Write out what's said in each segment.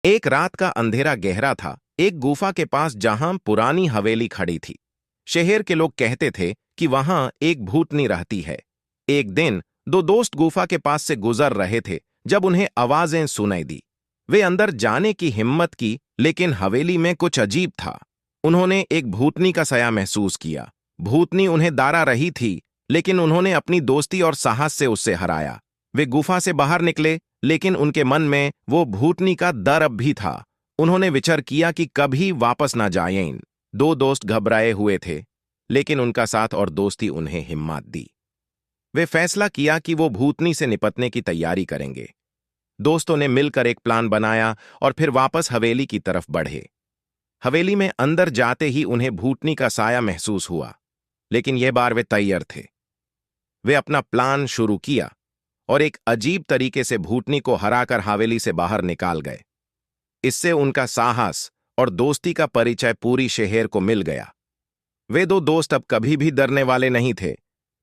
एक रात का अंधेरा गहरा था, एक गुफा के पास जहां पुरानी हवेली खड़ी थी। शहर के लोग कहते थे कि वहां एक भूतनी रहती है। एक दिन दो दोस्त गुफा के पास से गुजर रहे थे जब उन्हें आवाजें सुनाई दी। वे अंदर जाने की हिम्मत की, लेकिन हवेली में कुछ अजीब था। उन्होंने एक भूतनी का साया महसूस किया। भूतनी उन्हें डारा रही थी, लेकिन उन्होंने अपनी दोस्ती और साहस से उससे हराया। वे गुफा से बाहर निकले, लेकिन उनके मन में वो भूतनी का डर अब भी था। उन्होंने विचार किया कि कभी वापस ना जाएं। दो दोस्त घबराए हुए थे, लेकिन उनका साथ और दोस्ती उन्हें हिम्मत दी। वे फैसला किया कि वो भूतनी से निपटने की तैयारी करेंगे। दोस्तों ने मिलकर एक प्लान बनाया और फिर वापस हवेली की तरफ बढ़े। हवेली में अंदर जाते ही उन्हें भूतनी का साया महसूस हुआ, लेकिन यह बार वे तैयार थे। वे अपना प्लान शुरू किया और एक अजीब तरीके से भूतनी को हराकर हवेली से बाहर निकाल गए। इससे उनका साहस और दोस्ती का परिचय पूरी शहर को मिल गया। वे दो दोस्त अब कभी भी डरने वाले नहीं थे,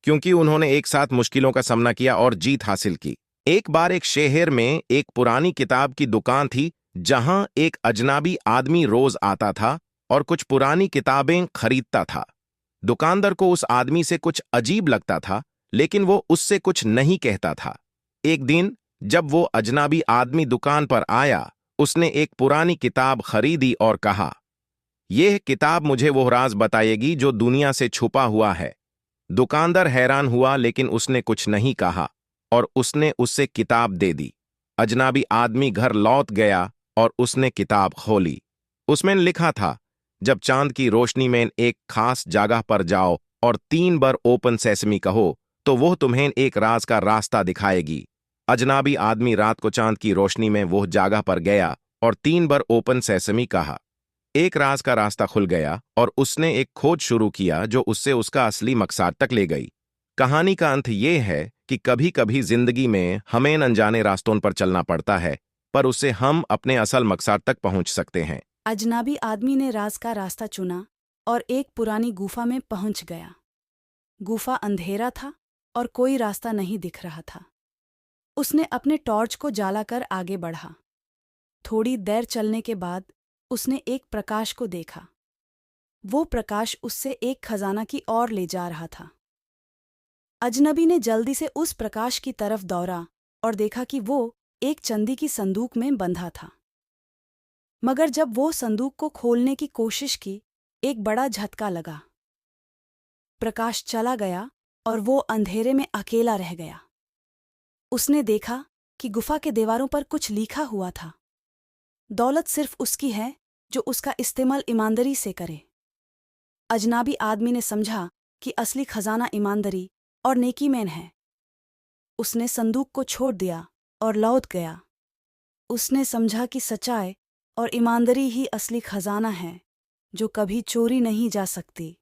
क्योंकि उन्होंने एक साथ मुश्किलों का सामना किया और जीत हासिल की। एक बार एक शहर में एक पुरानी किताब की दुकान थी, जहां एक अजनबी आदमी रोज आता था और कुछ पुरानी किताबें खरीदता था। दुकानदार को उस आदमी से कुछ अजीब लगता था, लेकिन वो उससे कुछ नहीं कहता था। एक दिन जब वो अजनबी आदमी दुकान पर आया, उसने एक पुरानी किताब खरीदी और कहा, यह किताब मुझे वो राज बताएगी जो दुनिया से छुपा हुआ है। दुकानदार हैरान हुआ, लेकिन उसने कुछ नहीं कहा और उसने उससे किताब दे दी। अजनबी आदमी घर लौट गया और उसने किताब खोली। उसमें लिखा था, जब चांद की रोशनी में एक खास जगह पर जाओ और 3 बार ओपन सेसमी कहो, तो वो तुम्हें एक राज का रास्ता दिखाएगी। अजनबी आदमी रात को चांद की रोशनी में वो जगह पर गया और 3 बार ओपन सेसमी कहा। एक राज का रास्ता खुल गया और उसने एक खोज शुरू किया जो उससे उसका असली मकसद तक ले गई। कहानी का अंत ये है कि कभी कभी जिंदगी में हमें अनजाने रास्तों पर चलना पड़ता है, पर उससे हम अपने असल मकसद तक पहुंच सकते हैं। अजनबी आदमी ने राज का रास्ता चुना और एक पुरानी गुफा में पहुंच गया। गुफा अंधेरा था और कोई रास्ता नहीं दिख रहा था। उसने अपने टॉर्च को जलाकर आगे बढ़ा। थोड़ी देर चलने के बाद उसने एक प्रकाश को देखा। वो प्रकाश उससे एक खजाना की ओर ले जा रहा था। अजनबी ने जल्दी से उस प्रकाश की तरफ दौड़ा और देखा कि वो एक चांदी की संदूक में बंधा था। मगर जब वो संदूक को खोलने की कोशिश की, एक बड़ा झटका लगा। प्रकाश चला गया और वो अंधेरे में अकेला रह गया। उसने देखा कि गुफा के दीवारों पर कुछ लिखा हुआ था, दौलत सिर्फ उसकी है जो उसका इस्तेमाल ईमानदारी से करे। अजनबी आदमी ने समझा कि असली खजाना ईमानदारी और नेकी में है। उसने संदूक को छोड़ दिया और लौट गया। उसने समझा कि सच्चाई और ईमानदारी ही असली खजाना है, जो कभी चोरी नहीं जा सकती।